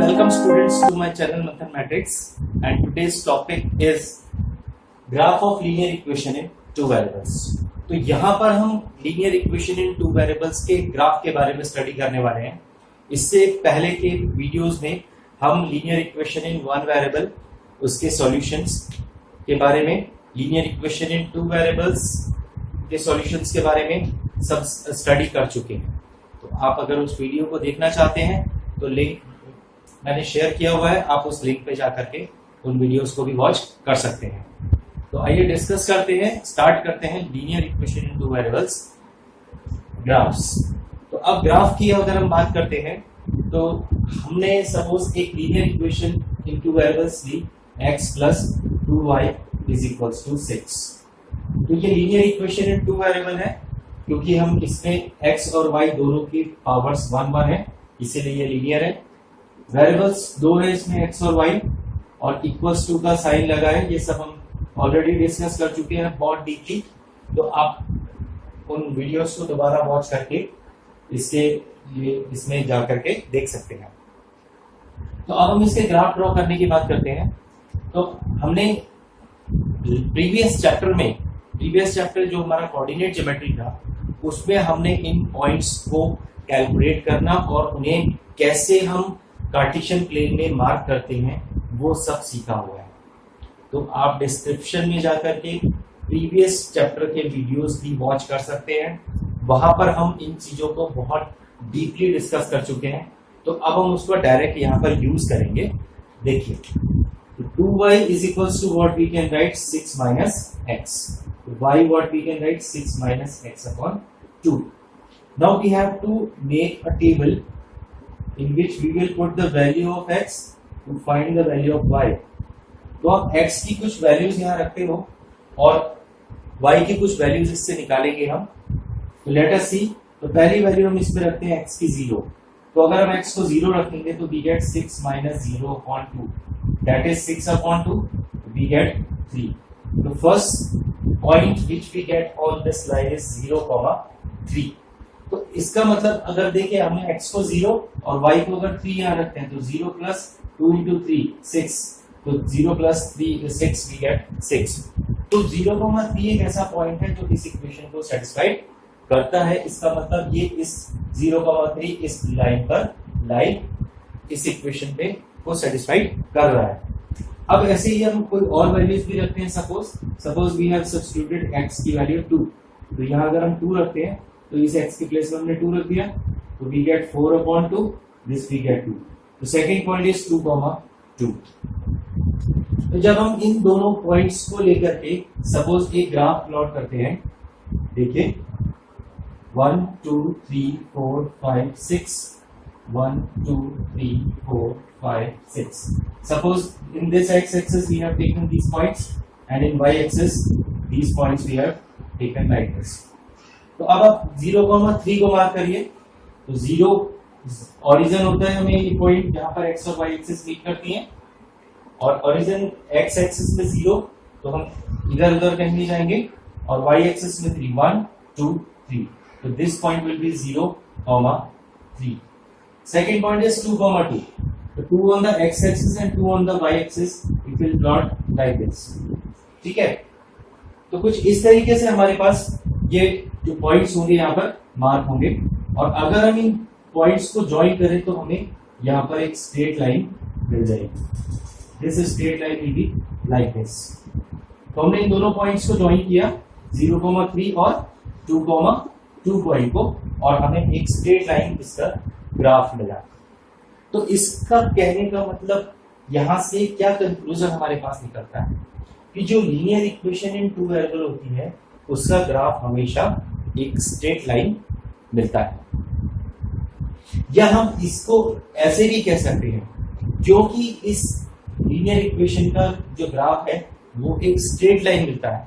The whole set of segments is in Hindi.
welcome students to my channel Mathematics, and today's topic is graph of linear equation in two variables। तो यहाँ पर हम linear equation in two variables के ग्राफ के बारे में स्टडी करने वाले हैं। इससे पहले के वीडियोस में हम linear equation in one variable उसके सॉल्यूशंस के बारे में, linear equation in two variables के सॉल्यूशंस के बारे में सब स्टडी कर चुके हैं। तो आप अगर उस वीडियो को देखना चाहते हैं तो लिंक मैंने शेयर किया हुआ है, आप उस लिंक पे जाकर के उन वीडियोस को भी वॉच कर सकते हैं। तो आइए डिस्कस करते हैं, स्टार्ट करते हैं linear equation in two variables graphs. तो अब ग्राफ की अगर हम बात करते हैं तो हमने सपोज एक linear equation in two variables ली x plus 2y is equals to 6। तो ये linear equation in two variable है क्योंकि हम इसमें x और y दोनों की पावर्स 1 है, इसीलिए ये लीनियर है। वेरिएबल्स दो है इसमें x और y, और इक्वल्स टू का साइन लगा है। ये सब हम ऑलरेडी डिस्कस कर चुके हैं बहुत डीपली, तो आप उन वीडियोस को दोबारा वॉच करके इसमें जा करके देख सकते हैं। तो अब हम इसके ग्राफ ड्रॉ करने की बात करते हैं। तो हमने प्रीवियस चैप्टर जो हमारा कोऑर्डिनेट ज्योमेट्री था उसमें हमने इन पॉइंट्स को कैलकुलेट करना और उन्हें कैसे हम कार्टेशियन प्लेन में मार्क करते हैं वो सब सीखा हुआ है। तो आप डिस्क्रिप्शन में जाकर के प्रीवियस चैप्टर के वीडियोस भी वॉच कर सकते हैं, वहां पर हम इन चीजों को बहुत डीपली डिस्कस कर चुके हैं। तो अब हम उसको डायरेक्ट यहाँ पर यूज करेंगे। देखिए, 2y is equals to what we can write 6 minus x. y what we can write 6 minus x upon 2. Now we have to make a table in which we will put the value of x to find the value of y. तो आप x की कुछ वैल्यूज यहाँ रखते हो और y की कुछ वैल्यूज इससे निकालेंगे हम। तो लेट अस सी। तो पहली वैल्यू हम इसमें रखते हैं x की 0। तो अगर हम x को 0 रखेंगे तो we get 6 minus 0 upon 2, that is 6 upon 2, we get 3. The first point which we get on this line is 0,3. तो इसका मतलब अगर देखें हमने x को 0 और y को अगर 3 यहाँ रखते हैं तो 0 plus 2 into 3 6, तो 0 plus 3 6 we get 6। तो 0,3 एक ऐसा पॉइंट है जो इस इक्वेशन को सेटिस्फाइड करता है। इसका मतलब ये इस 0,3 इस लाइन पर इस इक्वेशन पे को सेटिस्फाइड कर रहा है। अब ऐसे ही हम कोई और वैल्यूज भी रखते हैं। Suppose we have substituted x की वैल्यू 2। तो यहाँ अगर हम 2 रखते हैं तो इस x के प्लेस में हमने 2 रख दिया, तो we get 4/2, this we get 2। तो सेकंड पॉइंट इज 2,2। तो जब हम इन दोनों पॉइंट्स को लेकर के सपोज एक ग्राफ प्लॉट करते हैं, देखिए 1 2 3 4 5 6, 1 2 3 4 5 6। Suppose in this x-axis we have taken these points and in y-axis these points we have taken like this. तो अब आप 0,3 को मार्क करिए। तो 0 ओरिजिन होता है हमें ये पॉइंट जहां पर x और y एक्सिस मीट करती हैं, और ओरिजिन x एक्सिस में 0, तो हम इधर उधर कहीं नहीं जाएंगे, और y एक्सिस में 3 1 2 3। तो this point will be 0,3। Second point is 2,2. So 2 on the x-axis and 2 on the y-axis, it will plot like this. ठीक है? तो कुछ इस तरीके से हमारे पास ये जो पॉइंट्स होंगे यहाँ पर मार्क होंगे, और अगर हम इन पॉइंट्स को ज्वाइन करें तो हमें यहाँ पर एक स्ट्रेट लाइन मिल जाएगी। This straight line will be like this. तो हमने इन दोनों पॉइंट्स को ज्वाइन किया, 0,3 और 2,2 पॉइंट को, और हमें एक स्ट्रेट लाइन इसका ग्राफ मिला। तो इसका कहने का मतलब यहां से क्या कंक्लूजन हमारे पास निकलता है कि जो linear equation in two variable होती है उसका ग्राफ हमेशा एक स्ट्रेट लाइन मिलता है। या हम इसको ऐसे भी कह सकते हैं, क्योंकि इस लीनियर इक्वेशन का जो ग्राफ है वो एक स्ट्रेट लाइन मिलता है।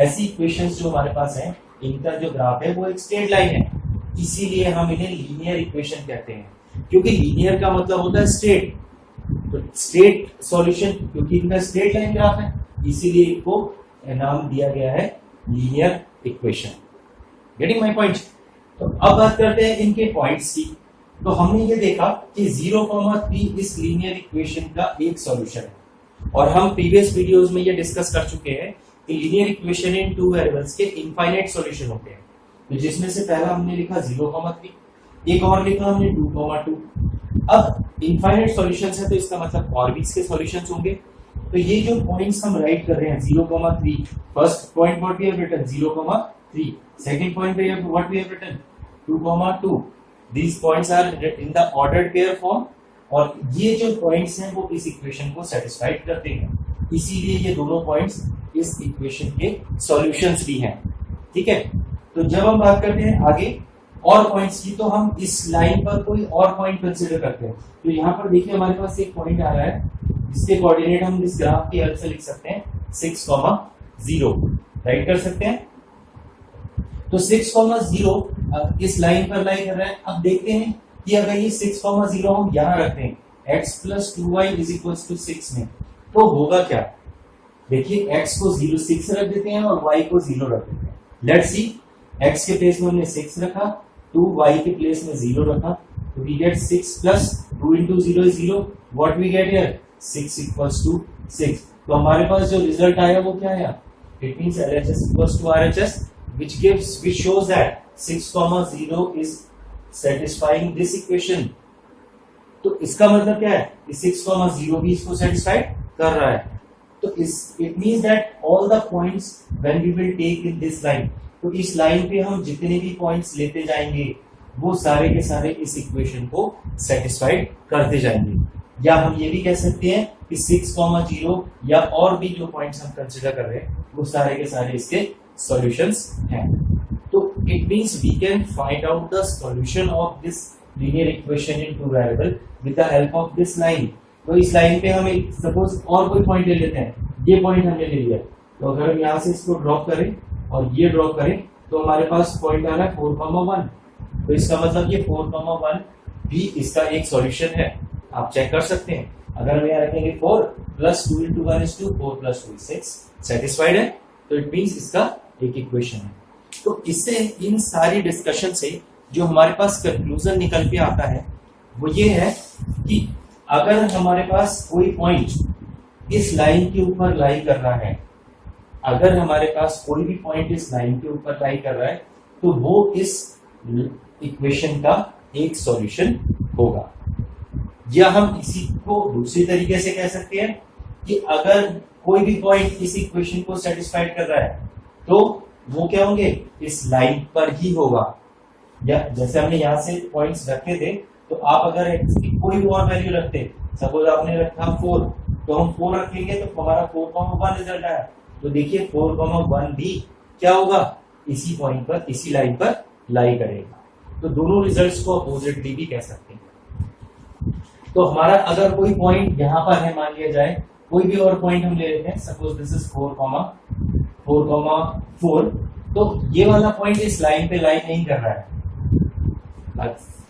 ऐसी इक्वेशंस जो हमारे पास हैं इनका जो ग्राफ है वो एक स्ट्रेट लाइन है, इसीलिए हम इन्हें लीनियर इक्वेशन कहते हैं। क्योंकि लीनियर का मतलब होता है स्ट्रेट, तो स्ट्रेट सॉल्यूशन, क्योंकि इनका स्ट्रेट लाइन ग्राफ है इसीलिए इनको नाम दिया गया है linear equation. Getting my point? तो अब बात करते हैं इनके पॉइंट्स की। तो हमने ये देखा कि 0,3 इस लीनियर इक्वेशन का एक सॉल्यूशन है, और हम प्रीवियस वीडियोस में ये डिस्कस कर चुके हैं कि linear equation in two variables के इनफाइनाइट सॉल्यूशन होते हैं। तो जिसमें से पहला हमने लिखा 0,3, एक और लिखा हमने 2,2। अब इनफाइनाइट सॉल्यूशंस है तो इसका मतलब और भी इसके सॉल्यूशंस होंगे। तो ये जो पॉइंट्स हम राइट कर रहे हैं 0,3, first point what we have written 0,3, second point पे what we have written 2,2। These points are in the ordered pair form, और ये जो पॉइंट्स हैं वो इस इक्वेशन को सेटिस्फाइड करते हैं, इसीलिए ये दोनों पॉइंट्स इस इक्वेशन के सॉल्यूशंस भी हैं। ठीक है, तो जब हम बात करते हैं आगे और पॉइंट्स की, तो हम इस लाइन पर कोई और पॉइंट कंसीडर करते हैं। तो यहाँ पर देखिए हमारे पास एक पॉइंट आ रहा है जिसके कोऑर्डिनेट हम इस ग्राफ की हेल्प से लिख सकते हैं 6,0, राइट कर सकते हैं। तो 6,0 इस लाइन पर लाई कर रहा है। अब देखते हैं कि अगर ये 6,0 हम यहां रखते हैं x plus 2y is equal to 6 में, तो होगा क्या? देखिए x को 6 रख देते हैं और y को 0 रख देते हैं। लेट्स सी, x के प्लेस में हमने 6 रखा, 2y के प्लेस में 0 रखा, तो we get 6 plus 2 into 0 is 0, what we get here 6 equals to 6। तो हमारे पास जो रिजल्ट आया वो क्या आया? It means LHS equals to RHS, which shows that 6,0 is satisfying this equation। तो इसका मतलब क्या है कि 6,0 भी इसको सेटिस्फाइड कर रहा है। तो it means that all the points when we will take in this line, तो इस लाइन पे हम जितने भी पॉइंट्स लेते जाएंगे वो सारे के सारे इस इक्वेशन को सेटिस्फाइड करते जाएंगे। या हम ये भी कह सकते हैं कि 6,0 या और भी जो पॉइंट्स हम कंसीडर कर रहे हैं वो सारे के सारे इसके सॉल्यूशंस हैं। तो it means we can find out the solution of this linear equation in two variable with the help of this line. तो इस लाइन पे हम सपोज और कोई पॉइंट ले लेते हैं, ये पॉइंट हमने ले लिया, तो अगर हम यहाँ से इसको ड्रॉप करें और ये ड्रॉप करें तो हमारे पास पॉइंट आ रहा है 4,1। तो इसका मतलब ये 4,1 भी इसका एक सॉल्यूशन है, आप चेक कर सकते हैं। अगर हम यहाँ रखेंगे 4 plus 2 into 1 is 2, 4 plus 2 is 6, satisfied है, तो इट मींस इसका एक इक्वेशन है। तो इससे इन सारी डिस्कशन से जो हमारे पास कंक्लूजन निकल के आता है वो ये है कि अगर हमारे पास कोई पॉइंट इस लाइन के ऊपर लाई कर रहा है, अगर हमारे पास कोई भी पॉइंट इस लाइन के ऊपर लाई कर रहा है तो वो इस इक्वेशन का एक सॉल्यूशन होगा। या हम इसी को दूसरी तरीके से कह सकते हैं कि अगर कोई भी पॉइंट इस इक्वेशन को सेटिस्फाइड कर रहा है तो वो क्या होंगे, इस लाइन पर ही होगा। या जैसे हमने यहाँ से पॉइंट्स रखे थे, तो आप अगर कोई भी और वैल्यू रखते, सपोज आपने रखा 4, तो हम 4 रखेंगे तो हमारा 4,1 रिजल्ट आया। तो देखिए 4,1 भी क्या होगा, इसी पॉइंट पर, इसी लाइन पर लाई करेगा। तो दोनों रिजल्ट्स को अपोजिटली भी कह सकते हैं। तो हमारा अगर कोई पॉइंट यहाँ पर है, मान लिया जाए कोई भी और पॉइंट हम ले लेते हैं, सपोज दिस इज 4,4, तो ये वाला पॉइंट इस लाइन पे लाई नहीं कर रहा है।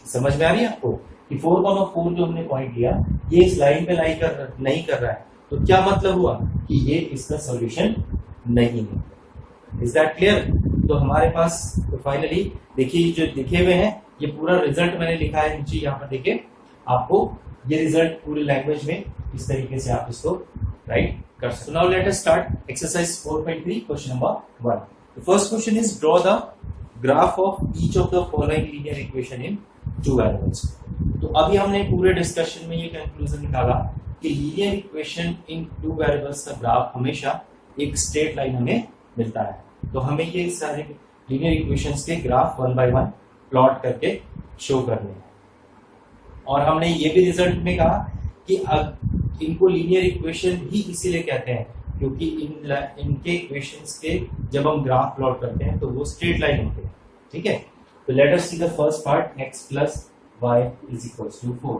समझ में आ रही है आपको कि 4,4 जो हमने पॉइंट लिया ये इस लाइन पे लाई नहीं कर रहा है, तो क्या मतलब हुआ कि ये इसका सॉल्यूशन नहीं है। Is that clear? तो हमारे पास तो फाइनली देखिए जो लिखे हुए हैं, ये पूरा रिजल्ट मैंने लिखा है नीचे, यहाँ पर देखिए आपको ये रिजल्ट पूरी लैंग्वेज में इस तरीके से आप इसको राइट कर सकते। Now let us start exercise 4.3 question number 1। The first question is draw the graph of each of the following linear equation in two variables. तो अभी हमने पूरे डिस्कशन में ये कंक्लूजन निकाला कि linear equation in two variables का ग्राफ हमेशा एक स्ट्रेट लाइन हमें मिलता है। तो हमें ये सारे लीनियर इक्वेशंस के ग्राफ 1 by 1 प्लॉट करके शो करने हैं। और हमने ये भी रिजल्ट में कहा कि अब इनको लीनियर इक्वेशन ही इसीलिए कहते हैं क्योंकि इनके इक्वेशंस के जब हम ग्राफ प्लॉट करते हैं तो वो स्ट्रेट लाइन होते हैं। ठीक है, तो let us see the first part, x plus y is equals to 4.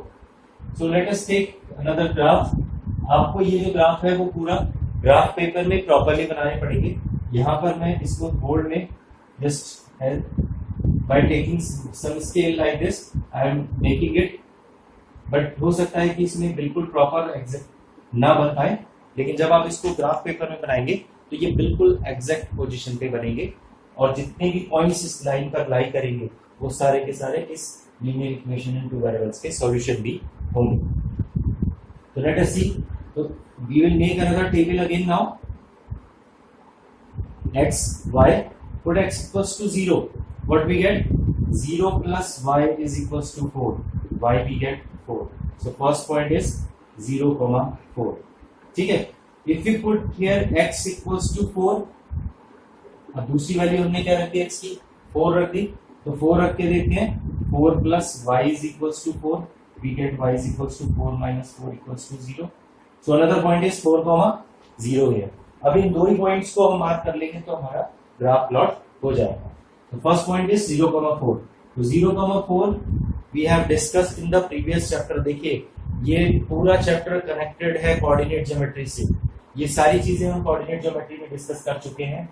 So let us take another graph। आपको ये जो ग्राफ है वो पूरा ग्राफ पेपर में प्रॉपर्ली बनाने पड़ेंगे। यहाँ पर मैं इसको बोर्ड में just by taking some scale like this I am making it, but हो सकता है कि इसमें बिल्कुल प्रॉपर एग्जैक्ट ना बन पाए, लेकिन जब आप इसको ग्राफ पेपर में बनाएंगे तो ये बिल्कुल एग्जैक्ट पोजीशन पे बनेंगे और जितने भी पॉइंट्स इस लाइन पर लाई करेंगे वो सारे के सारे इस linear equation in two variables के सॉल्यूशन भी होंगे। तो लेट अस सी, तो we will make another table again now, x y, put x equals to 0, what we get, 0 plus y is equals to 4, y we get 4, so first point is 0, 4, ठीक है। if we put here x equals to 4, अब दूसरी वैल्यू हमने क्या रख दी, x की 4 रख दी, तो 4 रख के देखते हैं, 4 plus y is equals to 4, we get y is equals to 4 minus 4 equals to 0, so another point is 4, 0 here। अब इन दो ही पॉइंट्स को हम मार्क कर लेंगे तो हमारा ग्राफ प्लॉट हो जाएगा। तो फर्स्ट पॉइंट इज 0,4, तो 0,4 we have discussed in the previous chapter. देखिए ये पूरा चैप्टर कनेक्टेड है कोऑर्डिनेट ज्योमेट्री से, ये सारी चीजें हम कोऑर्डिनेट ज्योमेट्री में डिस्कस कर चुके हैं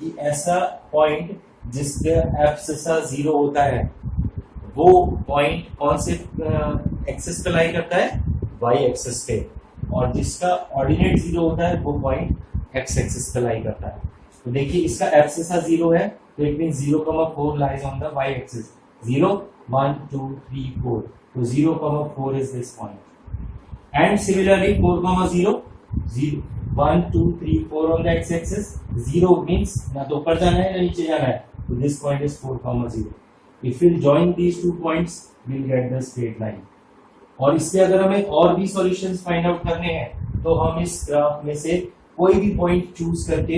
कि ऐसा पॉइंट जिसका एब्सिसा 0 होता है वो पॉइंट कौन से एक्सिस पे लाई करता है, वाई एक्सिस पे, और जिसका ऑर्डिनेट 0 होता है वो पॉइंट एक्स एक्सिस पे लाई करता है। तो देखिए इसका एब्सिसा 0 है, तो it means 0,4 lies on the Y axis, 0 1 2 3 4, तो 0,4 is this point. And similarly 4,0 1 2 3 4 on the X axis, 0 means ना तो ऊपर जाना है ना नीचे जाना है, तो this point is 4,0। If we join these two points we will get the straight line. और इससे अगर हमें और भी सॉल्यूशंस फाइंड आउट करने हैं तो हम इस ग्राफ में से कोई भी पॉइंट चूज करके,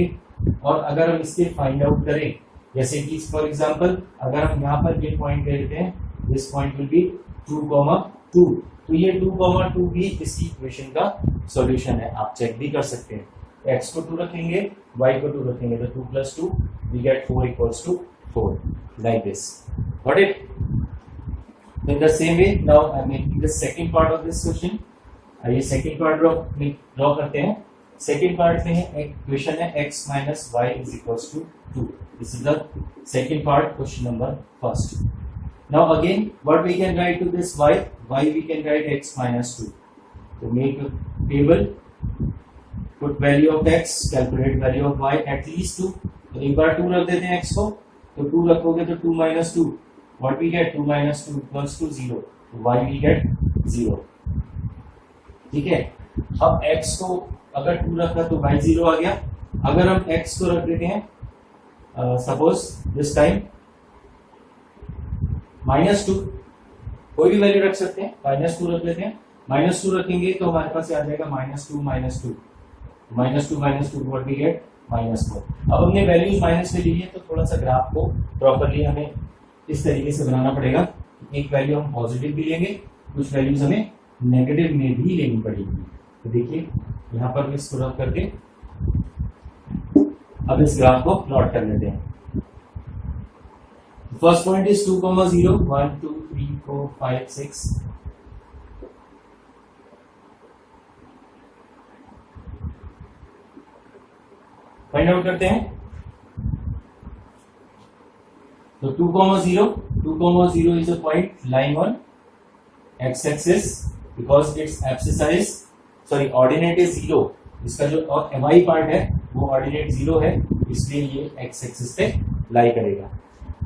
और अगर हम इसके फाइंड आउट करें, जैसे कि फॉर एग्जांपल अगर हम यहाँ पर ये पॉइंट ले लेते हैं, दिस पॉइंट विल बी 2,2, तो ये 2,2 भी इसी इक्वेशन का सॉल्यूशन है, आप चेक भी कर सकते हैं। x को 2 रखेंगे, y को 2 रखेंगे, तो 2 plus 2 we get 4 equals to 4, like this, got it? In the same way now I am making the second part of this question। आइए सेकंड पार्ट ड्रॉ करते हैं। सेकेंड पार्ट में है इक्वेशन है x minus y is equals to 2, this is the second part, question number first। now again what we can write to this y we can write x minus 2, to make a table, put value of x, calculate value of y, at least 2, तो एक बार 2 रख देते हैं x को, तो 2 रखोगे तो 2 minus 2, what we get, 2 minus 2 equals to 0, तो y we get 0, ठीक है। अब x को अगर 2 रखा तो y 0 आ गया। अगर हम x को रख देते हैं सपोज दिस टाइम -2, कोई भी वैल्यू रख सकते हैं, -2 रख लेते हैं, -2 रखेंगे तो हमारे पास आ जाएगा -2 व्हाट वी गेट, -4। अब हमने वैल्यूज माइनस में ली है तो थोड़ा सा ग्राफ को प्रॉपर्ली हमें इस तरीके से बनाना पड़ेगा, एक वैल्यू हम पॉजिटिव भी लेंगे, कुछ वैल्यूज हमें नेगेटिव में भी लेनी पड़ेगी। तो देखिए यहाँ पर इसको रख करके अब इस ग्राफ को प्लॉट कर लेते हैं। First point is 2,0 1 2 3 4 5 6, find out करते हैं। तो 2,0 is a point lying on x axis because its abscissa is ordinate is 0, इसका जो y पार्ट है वो ऑर्डिनेट 0 है, इसलिए ये x एक्सिस पे लाई करेगा।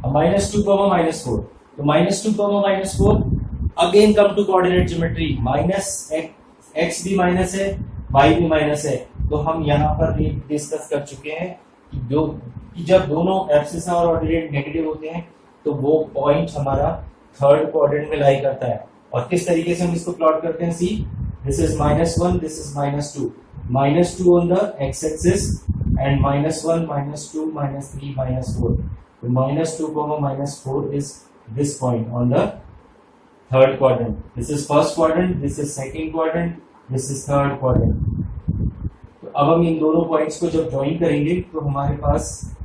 अब -2, -4, तो -2, -4 again come to coordinate geometry, x भी माइनस है, y भी माइनस है, तो हम यहाँ पर डिस्कस कर चुके हैं कि जब दोनों एब्सिसा और ऑर्डिनेट नेगेटिव होते हैं तो वो पॉइंट हमारा थर्ड क्वाड्रेंट में लाई करता है। और किस तरीके से हम इसको प्लॉट करते हैं, see this is -1, this is -2, -2 on the x axis and -1, -2, -3, -4, so -2, -4 is this point on the third quadrant, this is first quadrant, this is second quadrant, this is third quadrant। तो अब हम इन दोनों पॉइंट्स को जब ज्वाइन करेंगे तो हमारे पास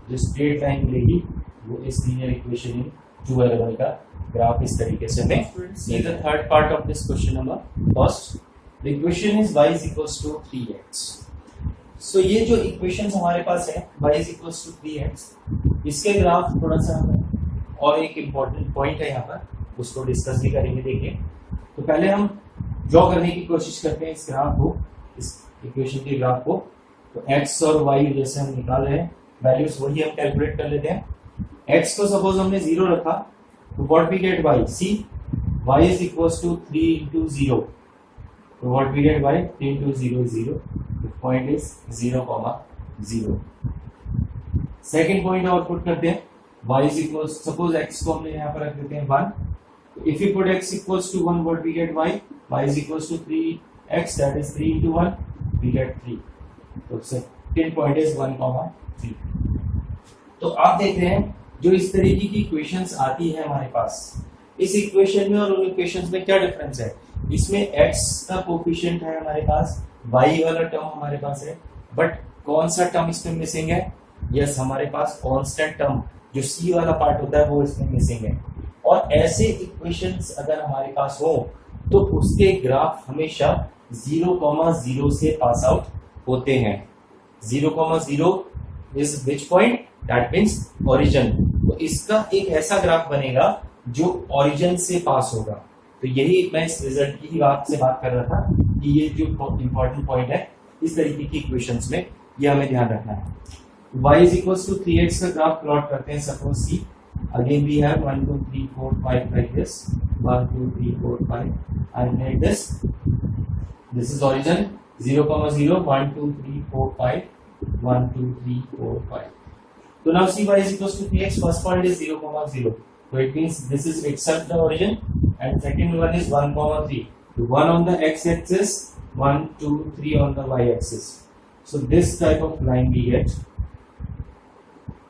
जो स्ट्रेट लाइन मिलेगी वो इस linear equation in two variable का ग्राफ इस तरीके से हमें। See the third part of this question number first, the equation is y is equals to 3x। सो ये जो इक्वेशंस हमारे पास है y is equals to 3x, इसके ग्राफ थोड़ा सा और एक इम्पोर्टेंट पॉइंट है यहाँ पर, उसको डिस्कस भी करेंगे। देखिए तो पहले हम ड्रॉ करने की कोशिश करते हैं इस ग्राफ को, इस इक्वेशन के ग्राफ को। तो x और y जैसे हम निकाल रहे हैं वैल्यूज वही हम कैलकुलेट कर लेते हैं। x को सपोज हमने 0 रखा तो what we get y, see y is equals to 3 into 0. So what we get, y 3 into 0 is 0. The point is 0 comma 0. Second point और पुट करते हैं, y is equals, suppose x को हमने यहाँ पर रख देते हैं 1. If you put x equals to 1, what we get, y is equals to 3x, that is 3 into 1, we get 3. तो सेकेंड पॉइंट इज 1 comma 3. तो आप देख रहे हैं जो इस तरीके की इक्वेशंस आती है हमारे पास, इस इक्वेशन में और उन इक्वेशंस में क्या डिफरेंस है, इसमें x का कोफिशिएंट है हमारे पास, y वाला टर्म हमारे पास है, बट कौन सा टर्म इसमें मिसिंग है, यस हमारे पास कांस्टेंट टर्म जो c वाला पार्ट होता है वो इसमें मिसिंग है. और ऐसे इक्वेशंस अगर हमारे पास हो तो उसके ग्राफ हमेशा 0,0 से पास आउट होते हैं. 0,0 is which point, that means origin. तो इसका एक ऐसा ग्राफ बनेगा जो ओरिजिन से पास होगा. तो यही मैं इस रिजल्ट की ही बात कर रहा था कि ये जो इंपॉर्टेंट पॉइंट है इस तरीके की इक्वेशंस में ये हमें ध्यान रखना है. y is equals to 3x का ग्राफ प्लॉट करते हैं, suppose c. Again we have 1 2 3 4 5 like this, 1 2 3 4 5 and like this. This is origin 0,0 1 2 3 4 5 1 2 3 4 5. So now see y is equals to 3x. First point is 0,0, so it means this is itself the origin, and second one is 1,3. 1 on the x-axis, 1 2 3 on the y-axis. So this type of line we get.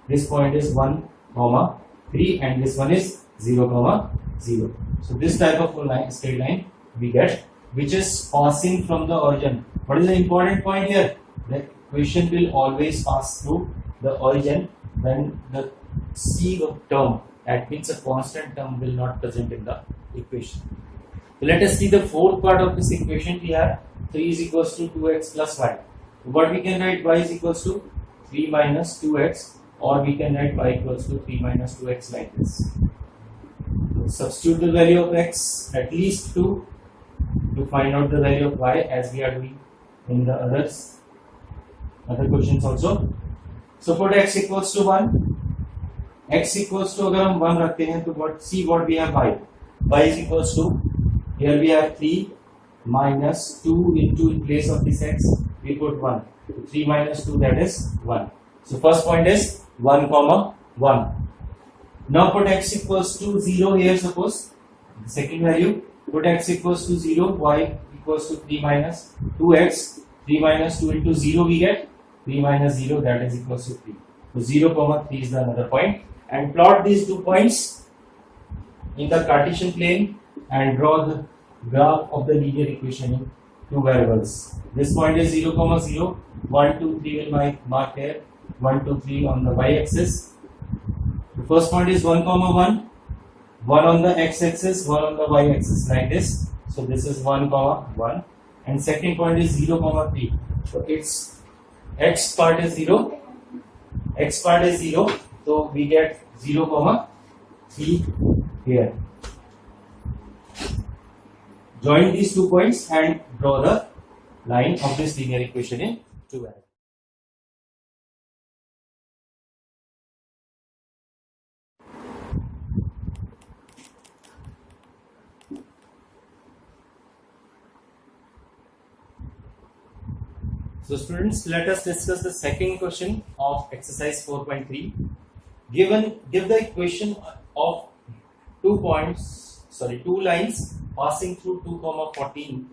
This point is 1,3 and this one is 0,0. So this type of line, straight line we get, which is passing from the origin. What is the important point here? The equation will always pass through the origin when the c term, that means a constant term, will not present in the equation. So let us see the fourth part of this equation. We have 3 is equals to 2x plus y. What we can write, y is equals to 3 minus 2x, or we can write y equals to 3 minus 2x like this. Substitute the value of x at least to find out the value of y, as we are doing in the other questions also. So put x equals to 1. x equals to, अगर हम 1 रखते हैं तो what we have, y is equals to, here we have 3 minus 2 into, in place of this x we put 1. 3 minus 2, that is 1. So first point is 1,1. Now put x equals to 0 here, suppose. The second value, put x equals to 0, y equals to 3 minus 2x. 3 minus 2 into 0 we get 3 minus 0, that is equals to 3. So 0,3 is the another point. And plot these 2 points in the Cartesian plane and draw the graph of the linear equation in 2 variables. This point is 0,0. 1 2 3 will mark here. 1 2 3 on the y-axis. The first point is 1,1. 1 on the x-axis, 1 on the y-axis, like this. So this is 1,1. And second point is 0,3. So its x part is 0. X part is 0. So we get 0,3 here. Join these 2 points and draw the line of this linear equation in 2 variables. So students, let us discuss the second question of exercise 4.3. Give the equation of 2 lines passing through 2, 14